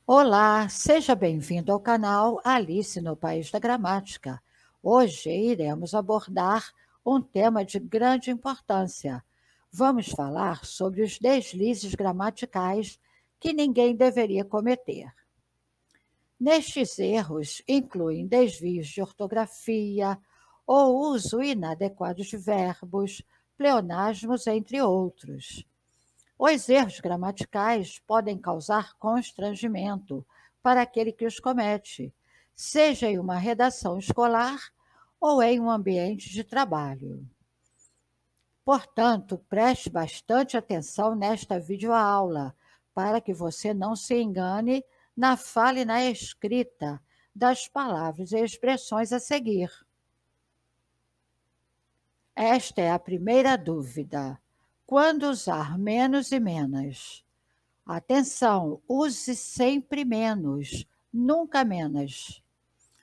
Olá, seja bem-vindo ao canal Alice no País da Gramática. Hoje iremos abordar um tema de grande importância. Vamos falar sobre os deslizes gramaticais que ninguém deveria cometer. Nestes erros incluem desvios de ortografia ou uso inadequado de verbos, pleonasmos, entre outros. Os erros gramaticais podem causar constrangimento para aquele que os comete, seja em uma redação escolar ou em um ambiente de trabalho. Portanto, preste bastante atenção nesta videoaula, para que você não se engane na fala e na escrita das palavras e expressões a seguir. Esta é a primeira dúvida. Quando usar menos e menos? Atenção, use sempre menos, nunca menos.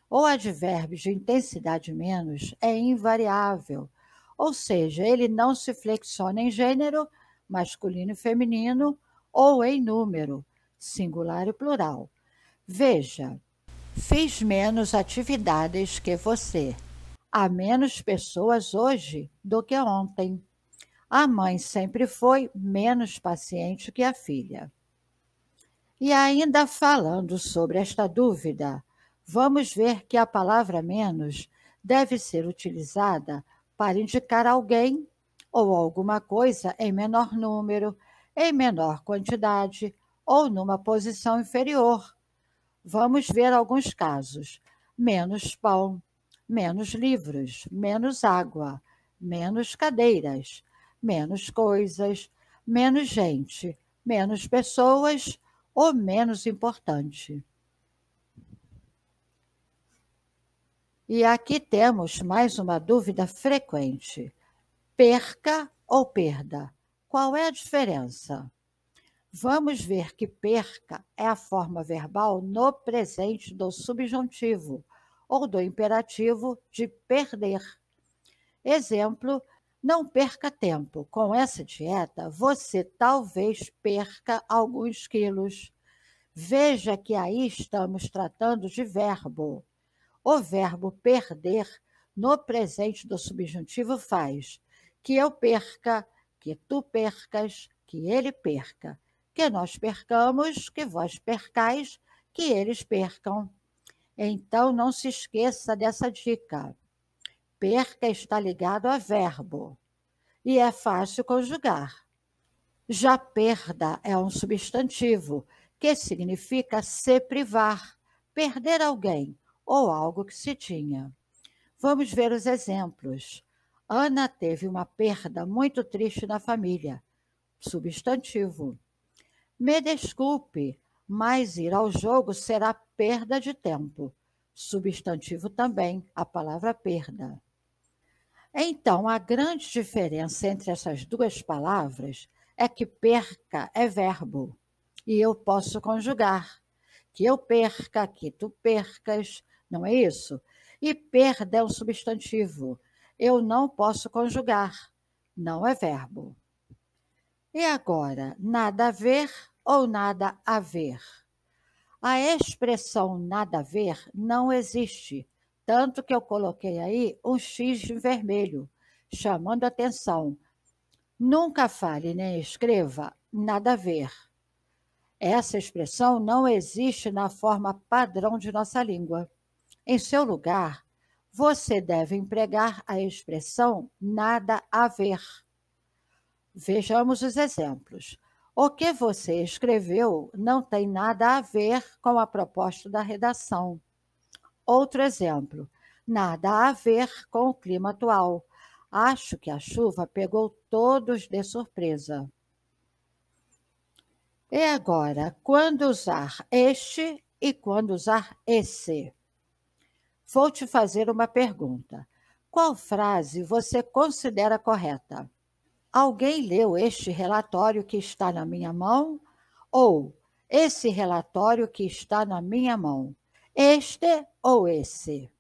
O advérbio de intensidade menos é invariável, ou seja, ele não se flexiona em gênero, masculino e feminino, ou em número, singular e plural. Veja, fiz menos atividades que você. Há menos pessoas hoje do que ontem. A mãe sempre foi menos paciente que a filha. E ainda falando sobre esta dúvida, vamos ver que a palavra menos deve ser utilizada para indicar alguém ou alguma coisa em menor número, em menor quantidade ou numa posição inferior. Vamos ver alguns casos: menos pão, menos livros, menos água, menos cadeiras, menos coisas, menos gente, menos pessoas ou menos importante. E aqui temos mais uma dúvida frequente: perca ou perda? Qual é a diferença? Vamos ver que perca é a forma verbal no presente do subjuntivo ou do imperativo de perder. Exemplo: não perca tempo. Com essa dieta, você talvez perca alguns quilos. Veja que aí estamos tratando de verbo. O verbo perder, no presente do subjuntivo, faz que eu perca, que tu percas, que ele perca, que nós percamos, que vós percais, que eles percam. Então, não se esqueça dessa dica. Perca está ligado a verbo e é fácil conjugar. Já perda é um substantivo, que significa se privar, perder alguém ou algo que se tinha. Vamos ver os exemplos. Ana teve uma perda muito triste na família. Substantivo. Me desculpe, mas ir ao jogo será perda de tempo. Substantivo também, a palavra perda. Então, a grande diferença entre essas duas palavras é que perca é verbo e eu posso conjugar. Que eu perca, que tu percas, não é isso? E perda é um substantivo. Eu não posso conjugar, não é verbo. E agora, nada a ver ou nada a ver? A expressão nada a ver não existe, tanto que eu coloquei aí um X em vermelho, chamando atenção. Nunca fale nem escreva nada a ver. Essa expressão não existe na forma padrão de nossa língua. Em seu lugar, você deve empregar a expressão nada a ver. Vejamos os exemplos. O que você escreveu não tem nada a ver com a proposta da redação. Outro exemplo: nada a ver com o clima atual. Acho que a chuva pegou todos de surpresa. E agora, quando usar este e quando usar esse? Vou te fazer uma pergunta. Qual frase você considera correta? Alguém leu este relatório que está na minha mão? Ou esse relatório que está na minha mão? Este ou esse?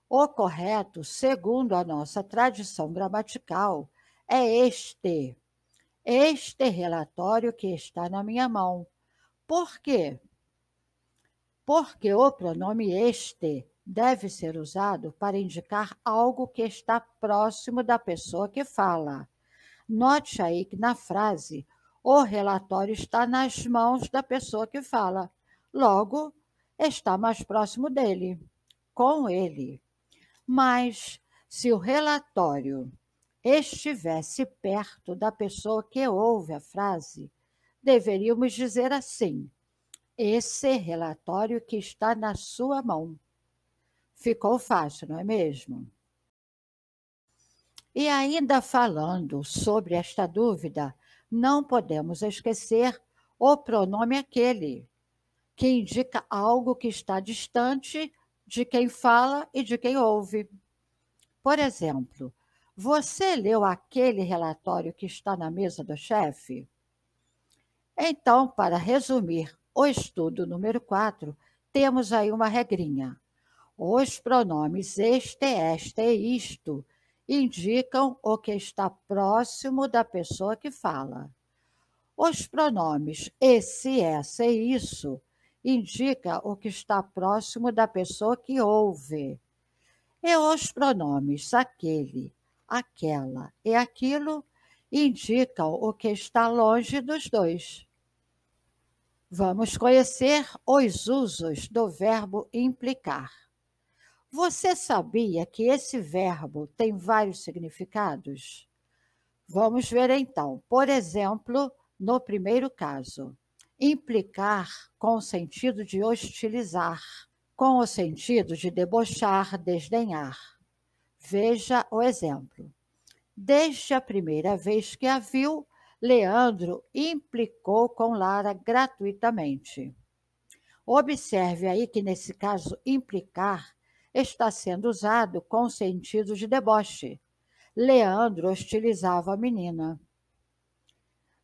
O correto, segundo a nossa tradição gramatical, é este. Este relatório que está na minha mão. Por quê? porque o pronome este deve ser usado para indicar algo que está próximo da pessoa que fala. Note aí que na frase, o relatório está nas mãos da pessoa que fala. Logo, está mais próximo dele, com ele. Mas, se o relatório estivesse perto da pessoa que ouve a frase, deveríamos dizer assim: esse relatório que está na sua mão. Ficou fácil, não é mesmo? E ainda falando sobre esta dúvida, não podemos esquecer o pronome aquele, que indica algo que está distante de quem fala e de quem ouve. Por exemplo, você leu aquele relatório que está na mesa do chefe? Então, para resumir o estudo número 4, temos aí uma regrinha. Os pronomes este, esta e isto indicam o que está próximo da pessoa que fala. Os pronomes esse, essa e isso indicam o que está próximo da pessoa que ouve. E os pronomes aquele, aquela e aquilo indicam o que está longe dos dois. Vamos conhecer os usos do verbo implicar. Você sabia que esse verbo tem vários significados? Vamos ver então. Por exemplo, no primeiro caso, implicar com o sentido de hostilizar, com o sentido de debochar, desdenhar. Veja o exemplo. Desde a primeira vez que a viu, Leandro implicou com Lara gratuitamente. Observe aí que, nesse caso, implicar está sendo usado com sentido de deboche. Leandro hostilizava a menina.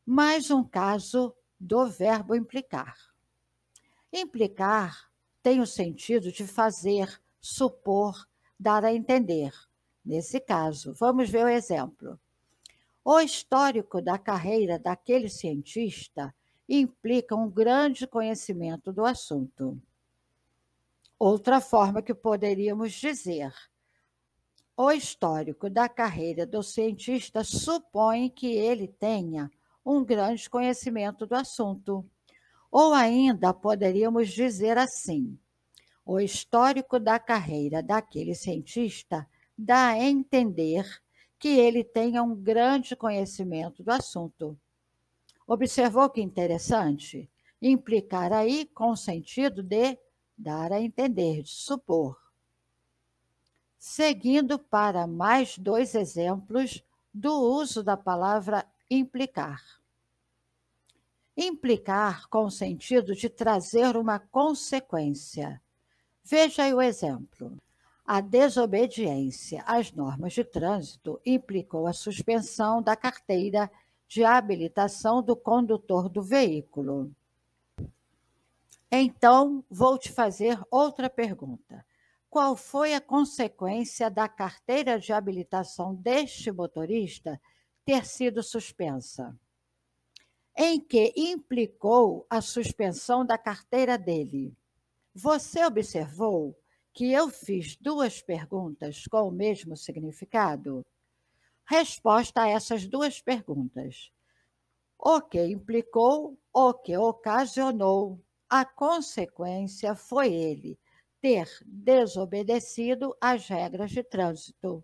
Mais um caso do verbo implicar. Implicar tem o sentido de fazer, supor, dar a entender. Nesse caso, vamos ver o exemplo. O histórico da carreira daquele cientista implica um grande conhecimento do assunto. Outra forma que poderíamos dizer: o histórico da carreira do cientista supõe que ele tenha um grande conhecimento do assunto. Ou ainda poderíamos dizer assim: o histórico da carreira daquele cientista dá a entender que ele tenha um grande conhecimento do assunto. Observou que interessante? Implicar aí com o sentido de dar a entender, de supor. Seguindo para mais 2 exemplos do uso da palavra implicar. Implicar com o sentido de trazer uma consequência. Veja aí o exemplo. A desobediência às normas de trânsito implicou a suspensão da carteira de habilitação do condutor do veículo. Então, vou te fazer outra pergunta. Qual foi a consequência da carteira de habilitação deste motorista ter sido suspensa? Em que implicou a suspensão da carteira dele? Você observou que eu fiz 2 perguntas com o mesmo significado? Resposta a essas 2 perguntas. O que implicou, o que ocasionou. A consequência foi ele ter desobedecido às regras de trânsito.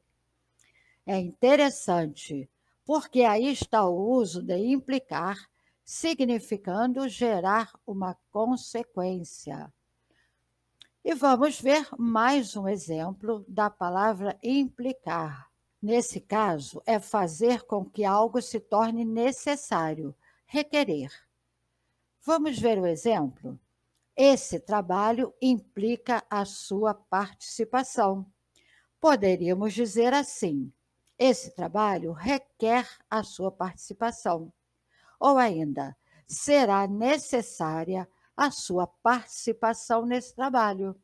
É interessante, porque aí está o uso de implicar, significando gerar uma consequência. E vamos ver mais um exemplo da palavra implicar. Nesse caso, é fazer com que algo se torne necessário, requerer. Vamos ver o exemplo? Esse trabalho implica a sua participação. Poderíamos dizer assim: esse trabalho requer a sua participação. Ou ainda, será necessária a sua participação nesse trabalho.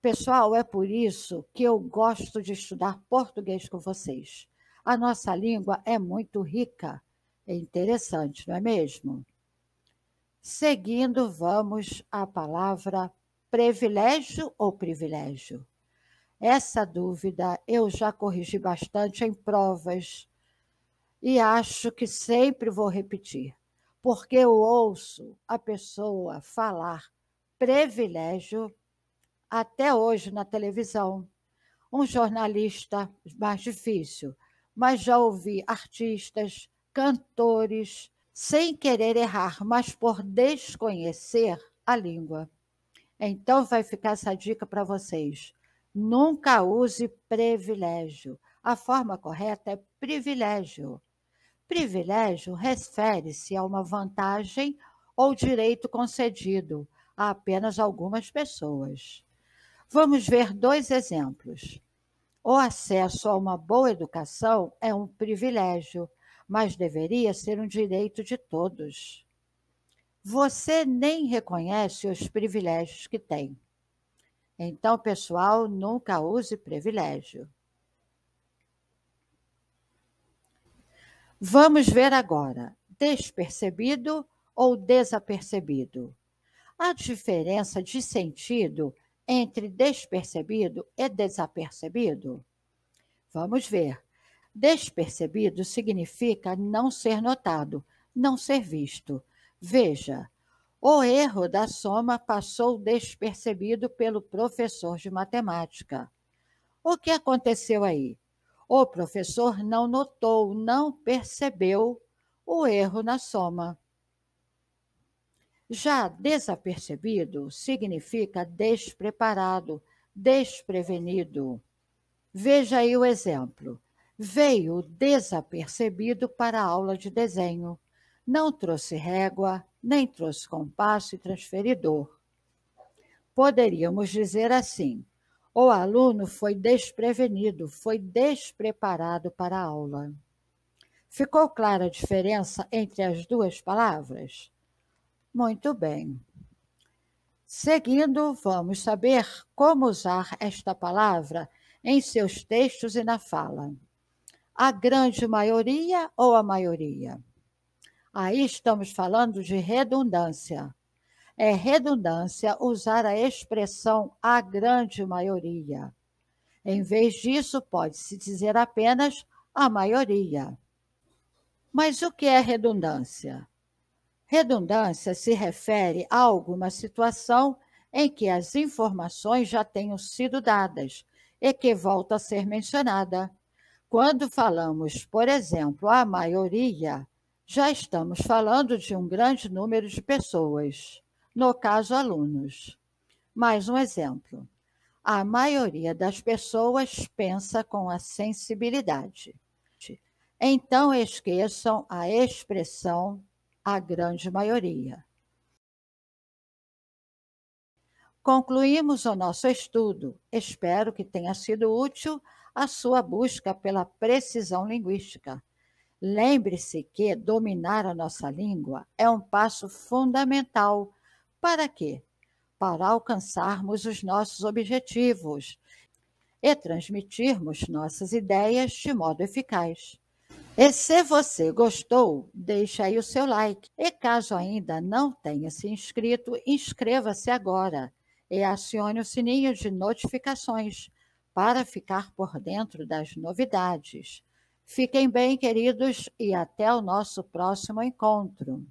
Pessoal, é por isso que eu gosto de estudar português com vocês. A nossa língua é muito rica, é interessante, não é mesmo? Seguindo, vamos à palavra privilégio ou privilégio. Essa dúvida eu já corrigi bastante em provas e acho que sempre vou repetir, porque eu ouço a pessoa falar privilégio até hoje na televisão. Um jornalista mais difícil, mas já ouvi artistas, cantores, sem querer errar, mas por desconhecer a língua. Então vai ficar essa dica para vocês. Nunca use privilégio. A forma correta é privilégio. Privilégio refere-se a uma vantagem ou direito concedido a apenas algumas pessoas. Vamos ver 2 exemplos. O acesso a uma boa educação é um privilégio, mas deveria ser um direito de todos. Você nem reconhece os privilégios que tem. Então, pessoal, nunca use privilégio. Vamos ver agora, despercebido ou desapercebido. A diferença de sentido entre despercebido e desapercebido? Vamos ver. Despercebido significa não ser notado, não ser visto. Veja, o erro da soma passou despercebido pelo professor de matemática. O que aconteceu aí? O professor não notou, não percebeu o erro na soma. Já desapercebido significa despreparado, desprevenido. Veja aí o exemplo. Veio desapercebido para a aula de desenho. Não trouxe régua, nem trouxe compasso e transferidor. Poderíamos dizer assim: o aluno foi desprevenido, foi despreparado para a aula. Ficou clara a diferença entre as duas palavras? Muito bem. Seguindo, vamos saber como usar esta palavra em seus textos e na fala. A grande maioria ou a maioria? Aí estamos falando de redundância. É redundância usar a expressão a grande maioria. Em vez disso, pode-se dizer apenas a maioria. Mas o que é redundância? Redundância se refere a alguma situação em que as informações já tenham sido dadas e que volta a ser mencionada. Quando falamos, por exemplo, a maioria, já estamos falando de um grande número de pessoas, no caso, alunos. Mais um exemplo. A maioria das pessoas pensa com a sensibilidade. Então, esqueçam a expressão a grande maioria. Concluímos o nosso estudo. Espero que tenha sido útil a sua busca pela precisão linguística. Lembre-se que dominar a nossa língua é um passo fundamental. Para quê? Para alcançarmos os nossos objetivos e transmitirmos nossas ideias de modo eficaz. E se você gostou, deixe aí o seu like. E caso ainda não tenha se inscrito, inscreva-se agora e acione o sininho de notificações para ficar por dentro das novidades. Fiquem bem, queridos, e até o nosso próximo encontro.